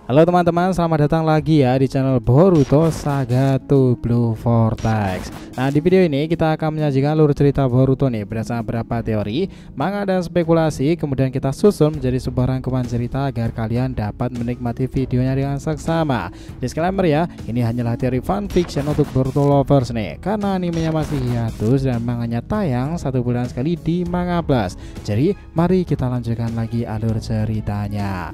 Halo teman-teman, selamat datang lagi ya di channel Boruto Saga to Blue Vortex. Nah, di video ini kita akan menyajikan alur cerita Boruto nih berdasarkan beberapa teori, manga dan spekulasi, kemudian kita susun menjadi sebuah rangkuman cerita agar kalian dapat menikmati videonya dengan seksama. Disclaimer ya, ini hanyalah teori fanfiction untuk Boruto lovers nih, karena animenya masih hiatus dan manganya tayang 1 bulan sekali di Manga Plus. Jadi mari kita lanjutkan lagi alur ceritanya.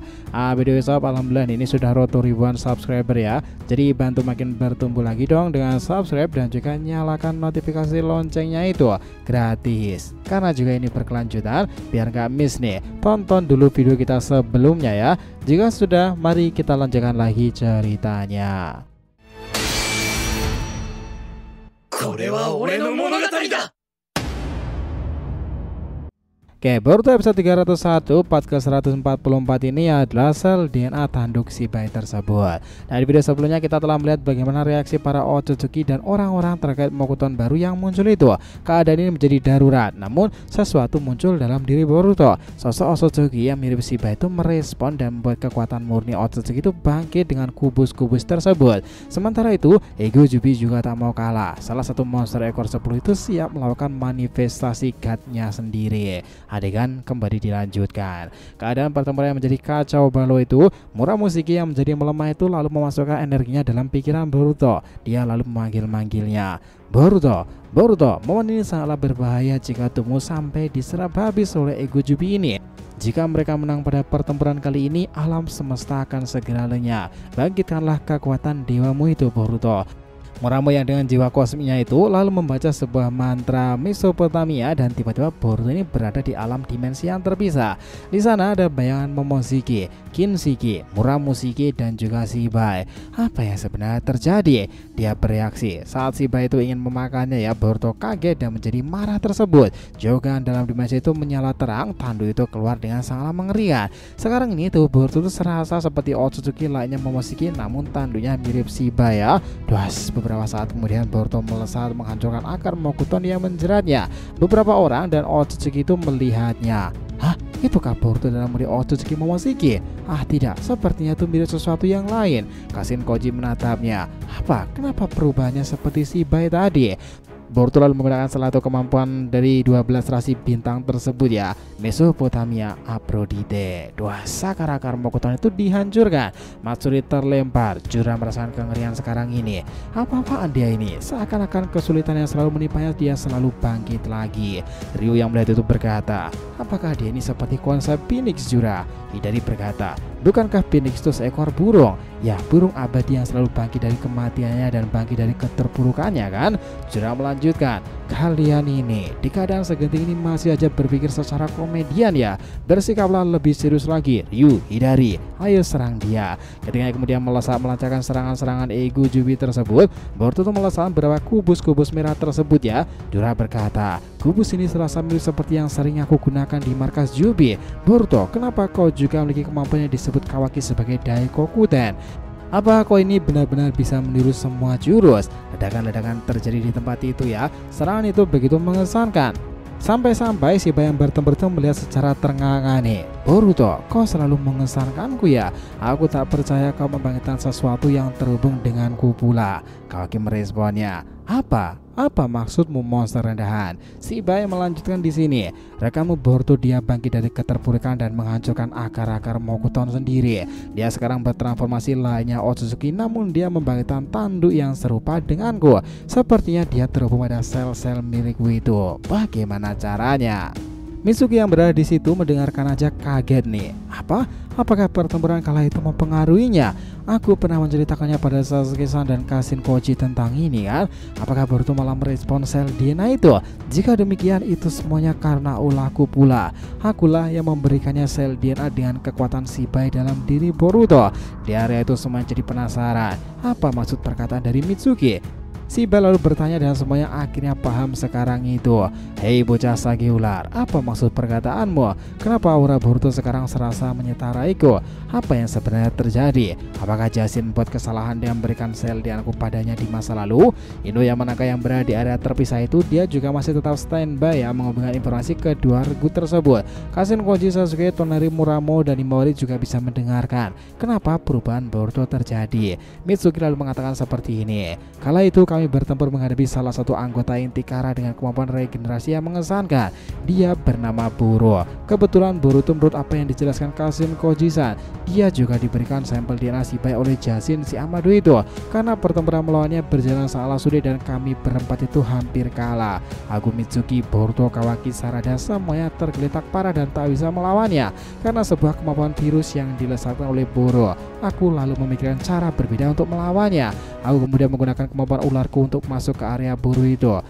Video shop alhamdulillah ini sudah roto ribuan subscriber ya. Jadi bantu makin bertumbuh lagi dong dengan subscribe dan juga nyalakan notifikasi loncengnya itu gratis. Karena juga ini berkelanjutan, biar gak miss nih. Tonton dulu video kita sebelumnya ya. Jika sudah, mari kita lanjutkan lagi ceritanya. Oke, Boruto episode 301 part ke 144 ini adalah sel DNA tanduk Shibai tersebut. Nah, di video sebelumnya kita telah melihat bagaimana reaksi para Otsutsuki dan orang-orang terkait Mokuton baru yang muncul itu. Keadaan ini menjadi darurat, namun sesuatu muncul dalam diri Boruto. Sosok Otsutsuki yang mirip Shibai itu merespon dan membuat kekuatan murni Otsutsuki itu bangkit dengan kubus-kubus tersebut. Sementara itu, Ego Jubi juga tak mau kalah. Salah satu monster ekor 10 itu siap melakukan manifestasi God-nya sendiri. Adegan kembali dilanjutkan. Keadaan pertempuran yang menjadi kacau balau itu, Muramushiki yang menjadi melemah itu lalu memasukkan energinya dalam pikiran Boruto. Dia lalu memanggil-manggilnya. Boruto, momen ini sangatlah berbahaya jika tubuhmu sampai diserap habis oleh Ego Jubi ini. Jika mereka menang pada pertempuran kali ini, alam semesta akan segera lenyap. Bangkitkanlah kekuatan dewamu itu, Boruto. Muramu yang dengan jiwa kosmiknya itu lalu membaca sebuah mantra Mesopotamia dan tiba-tiba Boruto ini berada di alam dimensi yang terpisah. Di sana ada bayangan Momoshiki, Kinshiki, Muramushiki dan juga Shibai. Apa yang sebenarnya terjadi? Dia bereaksi saat Shibai itu ingin memakannya ya. Boruto kaget dan menjadi marah tersebut. Jogan dalam dimensi itu menyala terang, tanduk itu keluar dengan sangat mengerikan. Sekarang ini tuh Boruto itu serasa seperti Otsutsuki lainnya Momoshiki, namun tanduknya mirip Shibai ya. Beberapa saat kemudian Boruto melesat menghancurkan akar Mokuton yang menjeratnya. Beberapa orang dan Otsutsuki itu melihatnya. Hah? Itukah Boruto dalam mode Otsutsuki Momoshiki? Ah tidak, sepertinya itu mirip sesuatu yang lain. Kashin Koji menatapnya. Apa? Kenapa perubahannya seperti Shibai tadi? Boruto lalu menggunakan salah satu kemampuan dari 12 rasi bintang tersebut ya, Mesopotamia Aphrodite. Sakar-akar Mokuton itu dihancurkan. Matsuri terlempar. Jura merasakan kengerian sekarang ini. Apa-apaan dia ini? Seakan-akan kesulitan yang selalu menimpannya dia selalu bangkit lagi. Ryu yang melihat itu berkata, apakah dia ini seperti konsep Phoenix Jura? Hidari berkata, bukankah Phoenix itu seekor burung? Ya, burung abadi yang selalu bangkit dari kematiannya dan bangkit dari keterpurukannya kan? Jura melanjutkan, kalian ini di keadaan segenting ini masih aja berpikir secara komedian ya. Bersikaplah lebih serius lagi, Ryu, Hidari, ayo serang dia. Ketika kemudian melancarkan serangan-serangan Ego Jubi tersebut, Boruto melesatkan beberapa kubus-kubus merah tersebut ya. Jura berkata, kubus ini serasa mirip seperti yang sering aku gunakan di markas Jubi. Boruto, kenapa kau juga memiliki kemampuan yang disebut Kawaki sebagai Daikokuten? Apa kau ini benar-benar bisa meniru semua jurus? Ledakan-ledakan terjadi di tempat itu ya. Serangan itu begitu mengesankan. Sampai-sampai Shibai yang bertempur itu melihat secara terengah-engah. Boruto, kau selalu mengesankanku ya. Aku tak percaya kau membangkitkan sesuatu yang terhubung denganku pula. Kawaki meresponnya. Apa maksudmu monster rendahan? Shibai melanjutkan di sini. Rekanmu Boruto dia bangkit dari keterpurukan dan menghancurkan akar-akar Mokuton sendiri. Dia sekarang bertransformasi lainnya Otsutsuki, namun dia membangkitkan tanduk yang serupa denganku. Sepertinya dia terhubung pada sel-sel milikku itu. Bagaimana caranya? Mitsuki yang berada di situ mendengarkan aja kaget nih. Apakah pertempuran kala itu mempengaruhinya? Aku pernah menceritakannya pada Sasuke-san dan Kashin Koji tentang ini kan. Apakah Boruto malah merespon sel DNA itu? Jika demikian itu semuanya karena ulahku pula. Akulah yang memberikannya sel DNA dengan kekuatan Shibai dalam diri Boruto. Di area itu semua jadi penasaran. Apa maksud perkataan dari Mitsuki? Shibai lalu bertanya dan semuanya akhirnya paham sekarang itu. Hei bocah sage ular, apa maksud perkataanmu? Kenapa aura Boruto sekarang serasa menyetaraiku? Apa yang sebenarnya terjadi? Apakah Jashin membuat kesalahan dan memberikan sel dianku padanya di masa lalu? Inuyasha yang berada di area terpisah itu, dia juga masih tetap standby ya menghubungkan informasi kedua regu tersebut. Kashin, Koji, Sasuke, Tonari, Muramo, dan Himawari juga bisa mendengarkan kenapa perubahan Boruto terjadi. Mitsuki lalu mengatakan seperti ini. Kala itu kami bertempur menghadapi salah satu anggota inti Kara dengan kemampuan regenerasi yang mengesankan. Dia bernama Boro. Kebetulan Boruto menurut apa yang dijelaskan Kashin Koji-san, dia juga diberikan sampel DNA Shibai oleh Jashin si Amado itu. Karena pertempuran melawannya berjalan salah sulit dan kami berempat itu hampir kalah. Aku, Mitsuki, Boruto, Kawaki, Sarada semuanya tergeletak parah dan tak bisa melawannya karena sebuah kemampuan virus yang dilesatkan oleh Boro. Aku lalu memikirkan cara berbeda untuk melawannya. Aku kemudian menggunakan kemampuan ularku untuk masuk ke area Boro itu.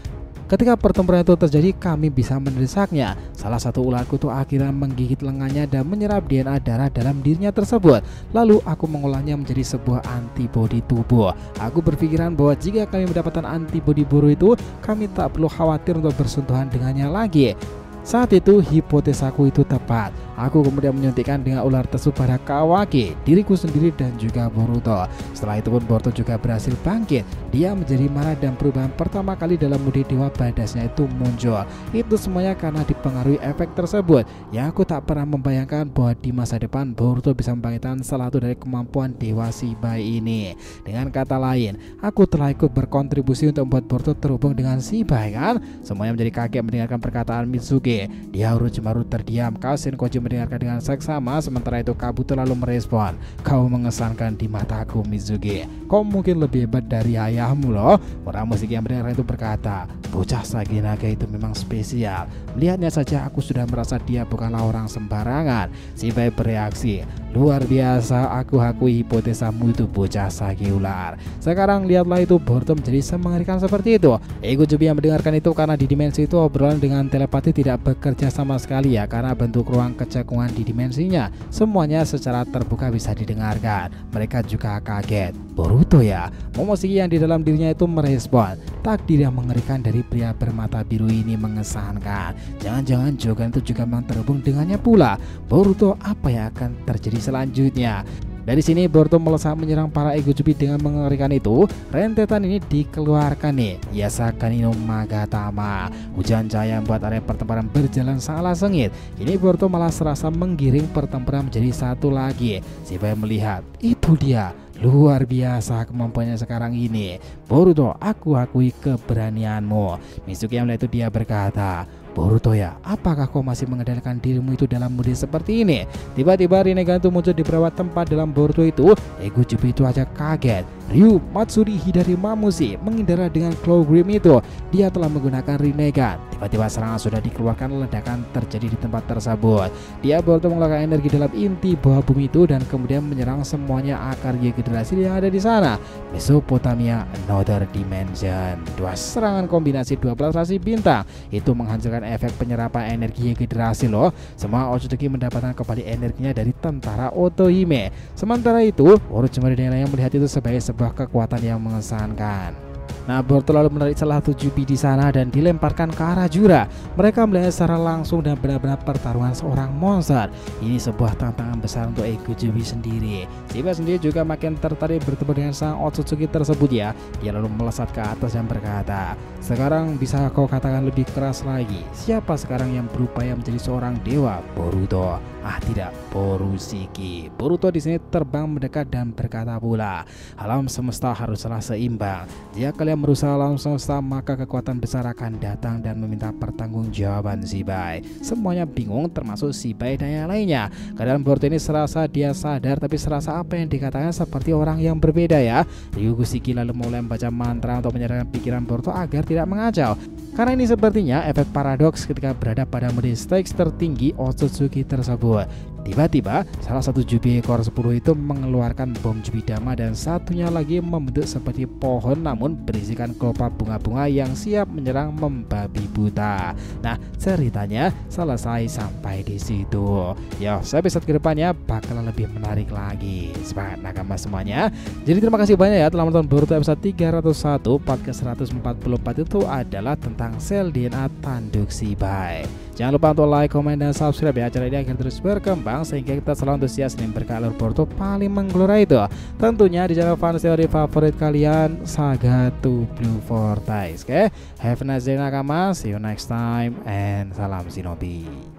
Ketika pertempuran itu terjadi, kami bisa mendesaknya. Salah satu ularku itu akhirnya menggigit lengannya dan menyerap DNA darah dalam dirinya tersebut. Lalu aku mengolahnya menjadi sebuah antibodi tubuh. Aku berpikiran bahwa jika kami mendapatkan antibodi Boro itu, kami tak perlu khawatir untuk bersentuhan dengannya lagi. Saat itu hipotesaku itu tepat. Aku kemudian menyuntikkan dengan ular tersebut pada Kawaki, diriku sendiri dan juga Boruto. Setelah itu pun Boruto juga berhasil bangkit. Dia menjadi marah dan perubahan pertama kali dalam mode dewa badasnya itu muncul. Itu semuanya karena dipengaruhi efek tersebut. Yang aku tak pernah membayangkan bahwa di masa depan Boruto bisa membangkitkan salah satu dari kemampuan dewa Shibai ini. Dengan kata lain, aku telah ikut berkontribusi untuk membuat Boruto terhubung dengan Shibai kan? Semuanya menjadi kaget mendengarkan perkataan Mitsuki. Dia Orochimaru terdiam. Kashin, Koji mendengarkan dengan seksama. Sementara itu Kabuto lalu merespon. Kau mengesankan di mataku, Mitsuki. Kau mungkin lebih hebat dari ayahmu loh. Orang musik yang mendengarkan itu berkata, bocah Sage Naga itu memang spesial. Melihatnya saja aku sudah merasa dia bukanlah orang sembarangan. Shibai bereaksi, luar biasa, aku akui hipotesamu itu bocah Sage ular. Sekarang lihatlah itu Boruto menjadi semengerikan seperti itu. Ego Jubi yang mendengarkan itu karena di dimensi itu obrolan dengan telepati tidak bekerja sama sekali ya, karena bentuk ruang kecekungan di dimensinya semuanya secara terbuka bisa didengarkan. Mereka juga kaget. Boruto ya? Momoshiki yang di dalam dirinya itu merespon, takdir yang mengerikan dari pria bermata biru ini mengesankan. Jangan-jangan Jogan itu juga memang terhubung dengannya pula. Boruto, apa yang akan terjadi selanjutnya? Dari sini Boruto melesat menyerang para Ego Jubi dengan mengerikan itu. Rentetan ini dikeluarkan nih, Yasakani no Magatama. Hujan cahaya membuat area pertempuran berjalan sangatlah sengit. Ini Boruto malah serasa menggiring pertempuran menjadi satu lagi. Shibai melihat, itu dia, luar biasa kemampuannya sekarang ini. Boruto, aku akui keberanianmu. Mitsuki yang melihat itu dia berkata, Boruto ya, apakah kau masih mengendalikan dirimu itu dalam mode seperti ini? Tiba-tiba Rinnegan itu muncul di beberapa tempat dalam Boruto itu. Ego Jubi itu aja kaget. Ryu Matsuri Hidari Mamushi menghindar dengan Claw Grim itu. Dia telah menggunakan Rinnegan. Tiba-tiba serangan sudah dikeluarkan, ledakan terjadi di tempat tersebut. Dia Boruto mengeluarkan energi dalam inti bawah bumi itu dan kemudian menyerang semuanya akar generasi yang ada di sana. Mesopotamia Another Dimension. Dua serangan kombinasi 12 rasi bintang itu menghancurkan efek penyerapan energi generasi loh. Semua Otsutsuki mendapatkan kembali energinya dari tentara Otohime. Sementara itu Orochimaru dan yang melihat itu sebagai sebuah kekuatan yang mengesankan. Nah, Boruto lalu menarik salah satu Jubi di sana dan dilemparkan ke arah Jura. Mereka melihat secara langsung dan benar-benar pertarungan seorang monster. Ini sebuah tantangan besar untuk Ego Jubi sendiri. Shibai sendiri juga makin tertarik bertemu dengan sang Otsutsuki tersebut ya. Dia lalu melesat ke atas dan berkata, sekarang bisa kau katakan lebih keras lagi, siapa sekarang yang berupaya menjadi seorang dewa? Boruto. Ah tidak, Borushiki. Boruto di sini terbang mendekat dan berkata pula, alam semesta haruslah seimbang. Jika kalian merusak alam semesta, maka kekuatan besar akan datang dan meminta pertanggungjawaban Shibai. Semuanya bingung termasuk Shibai dan yang lainnya. Keadaan Boruto ini serasa dia sadar, tapi serasa apa yang dikatakan seperti orang yang berbeda ya. Ryugushiki lalu mulai membaca mantra untuk menyadarkan pikiran Boruto agar tidak mengacau. Karena ini sepertinya efek paradoks ketika berada pada mode stakes tertinggi Otsutsuki tersebut. Tiba-tiba salah satu Jubi ekor 10 itu mengeluarkan bom Jubidama dan satunya lagi membentuk seperti pohon namun berisikan kelopak bunga-bunga yang siap menyerang membabi buta. Nah, ceritanya selesai sampai di situ. Ya, episode kedepannya bakalan lebih menarik lagi. Semangat nakama semuanya. Jadi terima kasih banyak ya telah menonton Boruto episode 301. Podcast 144 itu adalah tentang sel DNA tanduk Shibai. Jangan lupa untuk like, komen, dan subscribe ya, acara ini akan terus berkembang sehingga kita selalu antusias dan berkah alur Boruto paling menggelora itu tentunya di channel fans teori favorit kalian, Saga to Blue Vortex. Oke, have a nice day nakama, see you next time, and salam Shinobi.